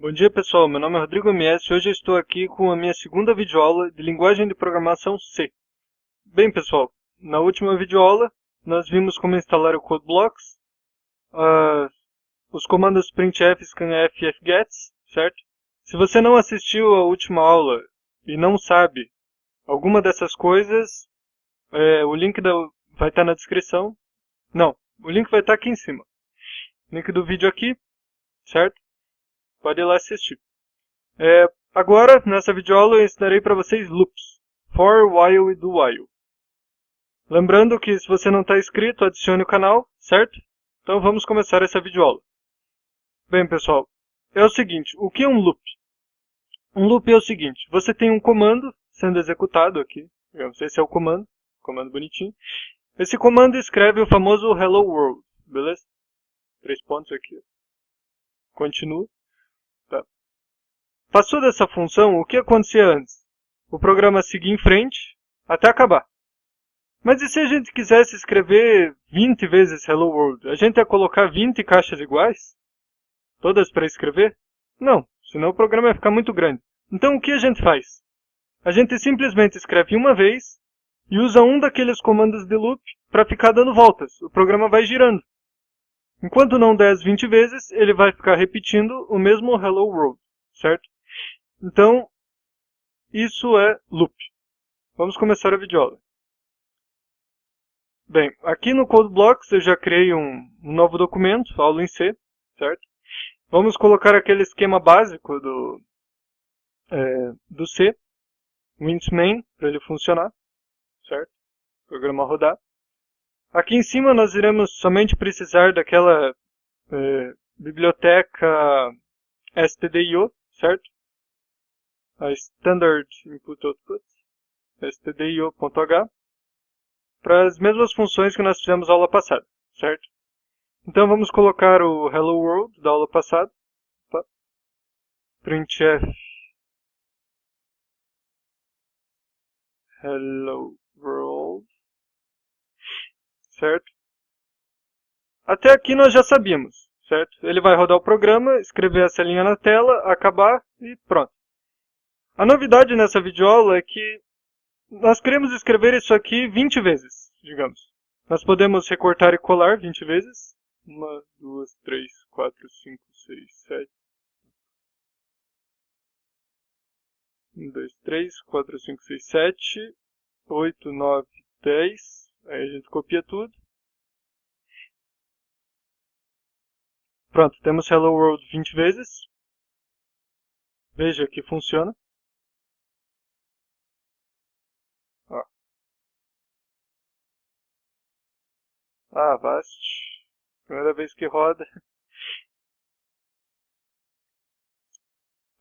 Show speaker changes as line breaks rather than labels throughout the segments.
Bom dia pessoal, meu nome é Rodrigo MS e hoje eu estou aqui com a minha segunda videoaula de linguagem de programação C. Bem pessoal, na última videoaula nós vimos como instalar o CodeBlocks, os comandos printf, scanf e fgets, certo? Se você não assistiu à última aula e não sabe alguma dessas coisas, o link vai estar na descrição. Não, o link vai estar aqui em cima. Link do vídeo aqui, certo? Pode ir lá assistir. Agora, nessa videoaula, eu ensinarei para vocês loops. For, while e do while. Lembrando que se você não está inscrito, adicione o canal, certo? Então vamos começar essa videoaula. Bem, pessoal, é o seguinte, o que é um loop? Um loop é o seguinte, você tem um comando sendo executado aqui, digamos, esse é o comando bonitinho. Esse comando escreve o famoso Hello World, beleza? 3 pontos aqui. Continua. Tá. Passou dessa função, o que acontecia antes? O programa seguia em frente até acabar. Mas e se a gente quisesse escrever 20 vezes Hello World? A gente ia colocar 20 caixas iguais? Todas para escrever? Não, senão o programa ia ficar muito grande. Então o que a gente faz? A gente simplesmente escreve uma vez e usa um daqueles comandos de loop para ficar dando voltas. O programa vai girando. Enquanto não der as 20 vezes, ele vai ficar repetindo o mesmo Hello World, certo? Então, isso é loop. Vamos começar a videoaula. Bem, aqui no CodeBlocks eu já criei um novo documento, aula em C, certo? Vamos colocar aquele esquema básico do C, o int main, para ele funcionar, certo? O programa rodar. Aqui em cima nós iremos somente precisar daquela biblioteca stdio, certo? A Standard Input Output, stdio.h, para as mesmas funções que nós fizemos na aula passada, certo? Então vamos colocar o Hello World da aula passada. Opa. Printf Hello World, certo? Até aqui nós já sabíamos, certo? Ele vai rodar o programa, escrever essa linha na tela, acabar e pronto. A novidade nessa videoaula é que nós queremos escrever isso aqui 20 vezes, digamos. Nós podemos recortar e colar 20 vezes. 1, 2, 3, 4, 5, 6, 7. 1, 2, 3, 4, 5, 6, 7, 8, 9, 10. Aí a gente copia tudo. Pronto, temos Hello World 20 vezes. Veja que funciona. Ó. Avast. Primeira vez que roda.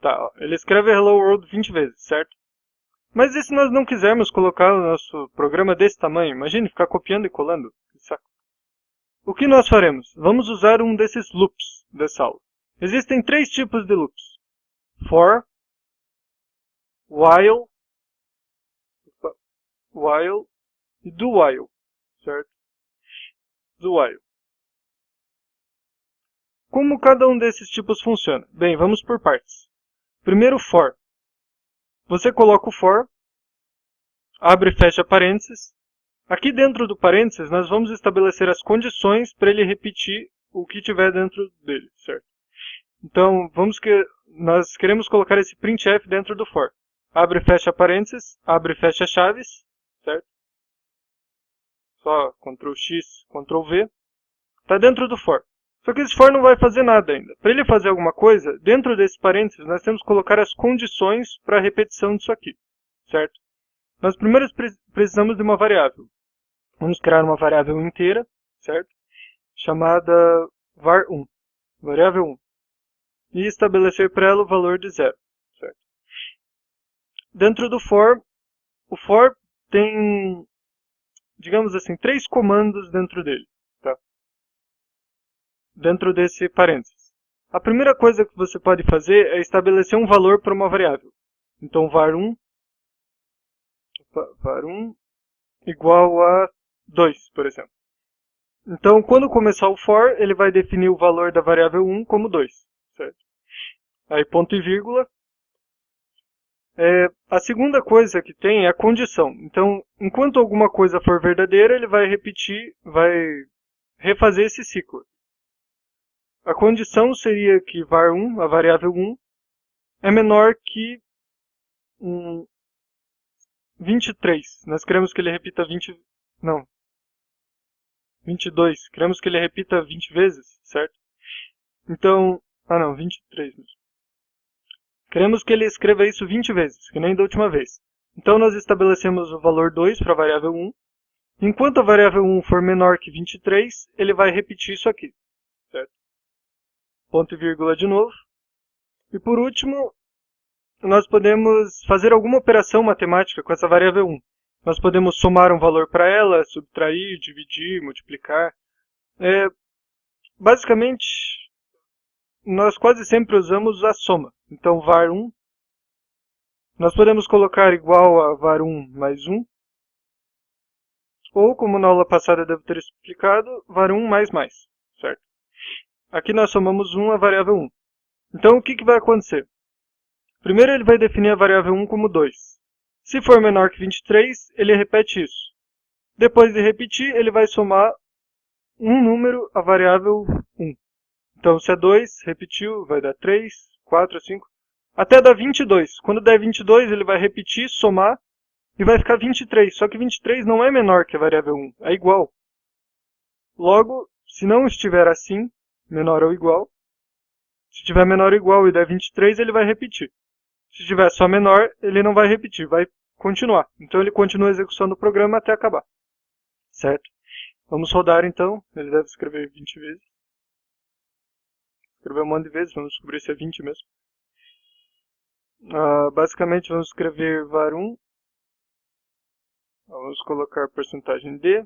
Tá, ó. Ele escreve Hello World 20 vezes, certo? Mas e se nós não quisermos colocar o nosso programa desse tamanho? Imagine ficar copiando e colando. Que saco. O que nós faremos? Vamos usar um desses loops dessa aula. Existem 3 tipos de loops. For, while e do while, certo? Do while. Como cada um desses tipos funciona? Bem, vamos por partes. Primeiro, for. Você coloca o for, abre e fecha parênteses. Aqui dentro do parênteses, nós vamos estabelecer as condições para ele repetir o que tiver dentro dele, certo? Então, nós queremos colocar esse printf dentro do for. Abre e fecha parênteses, abre e fecha chaves, certo? Só Ctrl X, Ctrl V. Está dentro do for. Só que esse for não vai fazer nada ainda. Para ele fazer alguma coisa, dentro desse parênteses, nós temos que colocar as condições para a repetição disso aqui, certo? Nós primeiro precisamos de uma variável. Vamos criar uma variável inteira, certo? Chamada var1, variável 1. E estabelecer para ela o valor de 0, certo? Dentro do for, o for tem, digamos assim, 3 comandos dentro dele, tá? Dentro desse parênteses. A primeira coisa que você pode fazer é estabelecer um valor para uma variável. Então, var1 igual a 2, por exemplo. Então, quando começar o for, ele vai definir o valor da variável 1 como 2, certo? aí ponto e vírgula. A segunda coisa que tem é a condição. Então, enquanto alguma coisa for verdadeira, ele vai repetir, vai refazer esse ciclo. A condição seria que var1, a variável 1, é menor que 23. Nós queremos que ele repita 22. Queremos que ele repita 20 vezes, certo? Então, 23 mesmo. Queremos que ele escreva isso 20 vezes, que nem da última vez. Então nós estabelecemos o valor 2 para a variável 1. Enquanto a variável 1 for menor que 23, ele vai repetir isso aqui, certo? Ponto e vírgula de novo. E por último, nós podemos fazer alguma operação matemática com essa variável 1. Nós podemos somar um valor para ela, subtrair, dividir, multiplicar. Basicamente, nós quase sempre usamos a soma. Então, var1, nós podemos colocar igual a var1 mais 1. Ou, como na aula passada eu devo ter explicado, var1 mais, certo? Aqui nós somamos 1 a variável 1. Então, o que vai acontecer? Primeiro ele vai definir a variável 1 como 2. Se for menor que 23, ele repete isso. Depois de repetir, ele vai somar um número à variável 1. Então, se é 2, repetiu, vai dar 3, 4, 5, até dar 22. Quando der 22, ele vai repetir, somar, e vai ficar 23. Só que 23 não é menor que a variável 1, é igual. Logo, se não estiver assim, menor ou igual, se tiver menor ou igual e der 23, ele vai repetir. Se tiver só menor, ele não vai repetir, vai continuar. Então ele continua a execução do programa até acabar. Certo? Vamos rodar então. Ele deve escrever 20 vezes. Escrever um monte de vezes, vamos descobrir se é 20 mesmo. Basicamente vamos escrever var1. Vamos colocar porcentagem D.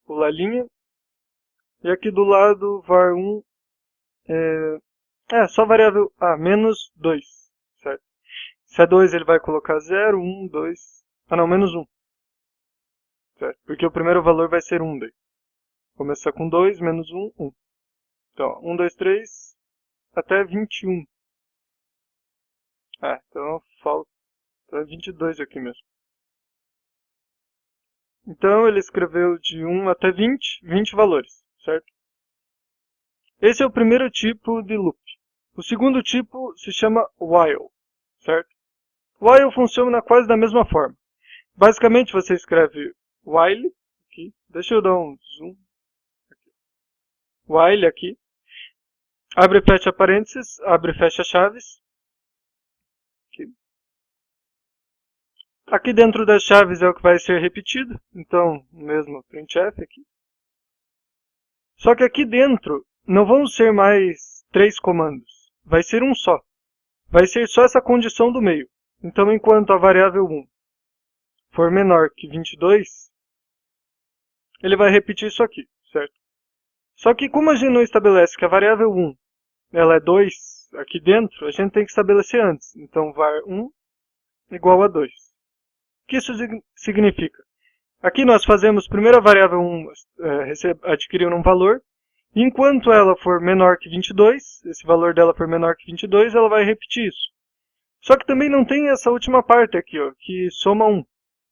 Pular linha. E aqui do lado var1 só variável menos 2. Certo? Se é 2, ele vai colocar 0, 1, 2... menos 1. Certo? Porque o primeiro valor vai ser 1 daí. Começar com 2, menos 1, 1. Então, 1, 2, 3, até 21. Então falta 22 aqui mesmo. Então ele escreveu de 1 até 20 valores, certo? Esse é o primeiro tipo de loop. O segundo tipo se chama while, certo? While funciona quase da mesma forma. Basicamente você escreve while, aqui, deixa eu dar um zoom, aqui. While aqui, abre e fecha parênteses, abre e fecha chaves. Aqui dentro das chaves é o que vai ser repetido, então mesmo printf aqui. Só que aqui dentro não vão ser mais 3 comandos, vai ser um só. Vai ser só essa condição do meio. Então enquanto a variável 1 for menor que 22, ele vai repetir isso aqui, certo? Só que como a gente não estabelece que a variável 1 ela é 2 aqui dentro, a gente tem que estabelecer antes. Então var1 igual a 2. O que isso significa? Aqui nós fazemos primeiro a variável 1 adquirir um valor. E enquanto ela for menor que 22, esse valor dela for menor que 22, ela vai repetir isso. Só que também não tem essa última parte aqui, que soma 1.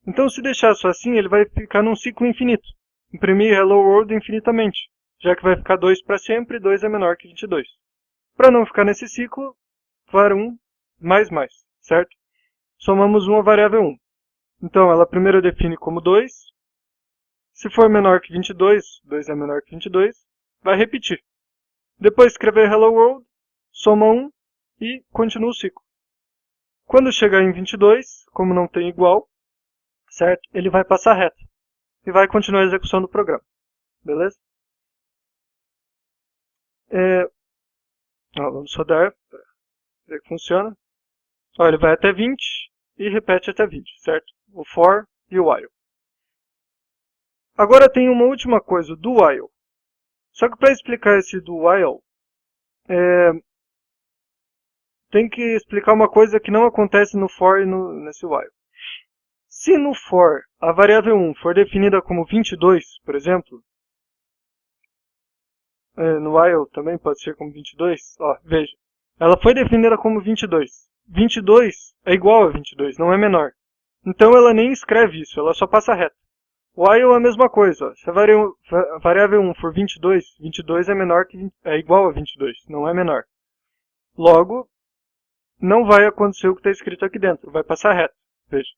Então se deixar só assim, ele vai ficar num ciclo infinito. Imprimir hello world infinitamente, já que vai ficar 2 para sempre, 2 é menor que 22. Para não ficar nesse ciclo, var1 mais, certo? Somamos 1 a variável 1. Então, ela primeiro define como 2. Se for menor que 22, 2 é menor que 22, vai repetir. Depois escrever hello world, soma 1 e continua o ciclo. Quando chegar em 22, como não tem igual, certo? Ele vai passar reto e vai continuar a execução do programa. Beleza? Vamos rodar para ver que funciona. Ele vai até 20 e repete até 20, certo? O for e o while. Agora tem uma última coisa, o do while. Só que para explicar esse do while, tem que explicar uma coisa que não acontece no for e nesse while. Se no for a variável 1 for definida como 22, por exemplo, no while também pode ser como 22, veja. ela foi definida como 22. 22 é igual a 22, não é menor. Então ela nem escreve isso, ela só passa reto. While é a mesma coisa. Ó. Se a variável 1 for 22, 22 é igual a 22, não é menor. Logo, não vai acontecer o que está escrito aqui dentro, vai passar reto. Veja.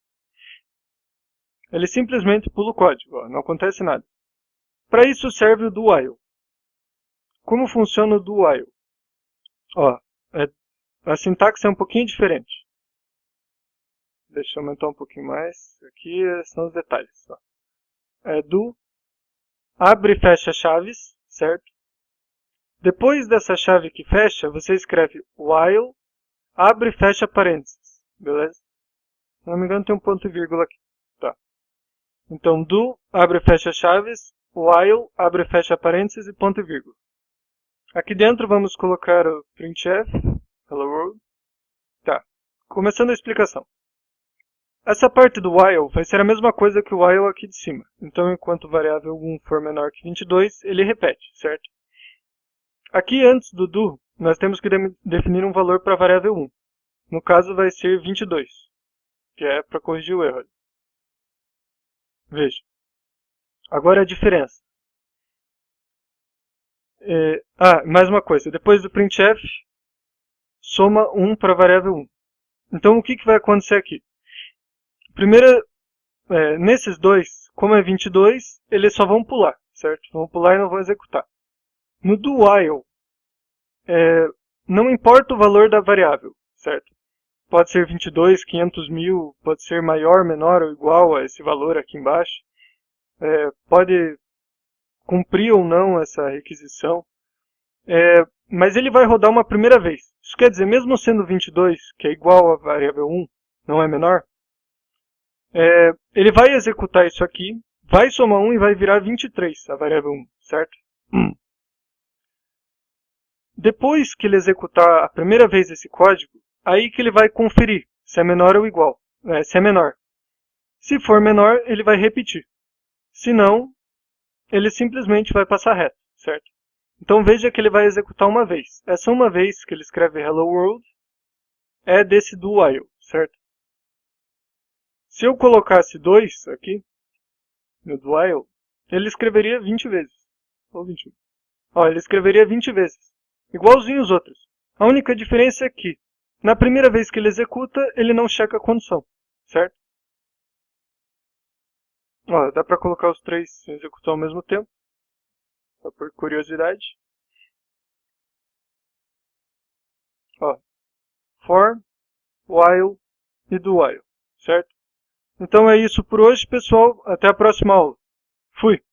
Ele simplesmente pula o código, ó, não acontece nada. Para isso serve o do while. Como funciona o do while? Ó, a sintaxe é um pouquinho diferente. Deixa eu aumentar um pouquinho mais. Aqui são os detalhes. Ó. É do abre e fecha chaves, certo? Depois dessa chave que fecha, você escreve while, abre e fecha parênteses, beleza? Se não me engano tem um ponto e vírgula aqui. Tá. Então, do, abre e fecha chaves, while, abre e fecha parênteses e ponto e vírgula. Aqui dentro vamos colocar o printf, hello world. Tá. Começando a explicação. Essa parte do while vai ser a mesma coisa que o while aqui de cima. Então, enquanto variável 1 for menor que 22, ele repete, certo? Aqui, antes do do, nós temos que definir um valor para a variável 1. No caso, vai ser 22, que é para corrigir o erro. Veja. Agora a diferença. Mais uma coisa. Depois do printf, soma 1 para a variável 1. Então, o que vai acontecer aqui? Primeiro, nesses dois, como é 22, eles só vão pular, certo? Vão pular e não vão executar. No do while, não importa o valor da variável, certo? Pode ser 22, 500 mil, pode ser maior, menor ou igual a esse valor aqui embaixo. Pode cumprir ou não essa requisição. Mas ele vai rodar uma primeira vez. Isso quer dizer, mesmo sendo 22, que é igual a variável 1, não é menor, ele vai executar isso aqui, vai somar 1 e vai virar 23, a variável 1, certo? Depois que ele executar a primeira vez esse código, aí que ele vai conferir se é menor ou igual, se é menor. Se for menor, ele vai repetir. Se não, ele simplesmente vai passar reto, certo? Então veja que ele vai executar uma vez. Essa uma vez que ele escreve hello world é desse do while, certo? Se eu colocasse 2 aqui, no do while, ele escreveria 20 vezes. Ou 21. Ó, ele escreveria 20 vezes. Igualzinho os outros. A única diferença é que, na primeira vez que ele executa, ele não checa a condição, certo? Ó, dá para colocar os três sem executar ao mesmo tempo, só por curiosidade. Ó, for, while e do while, certo? Então é isso por hoje, pessoal. Até a próxima aula. Fui!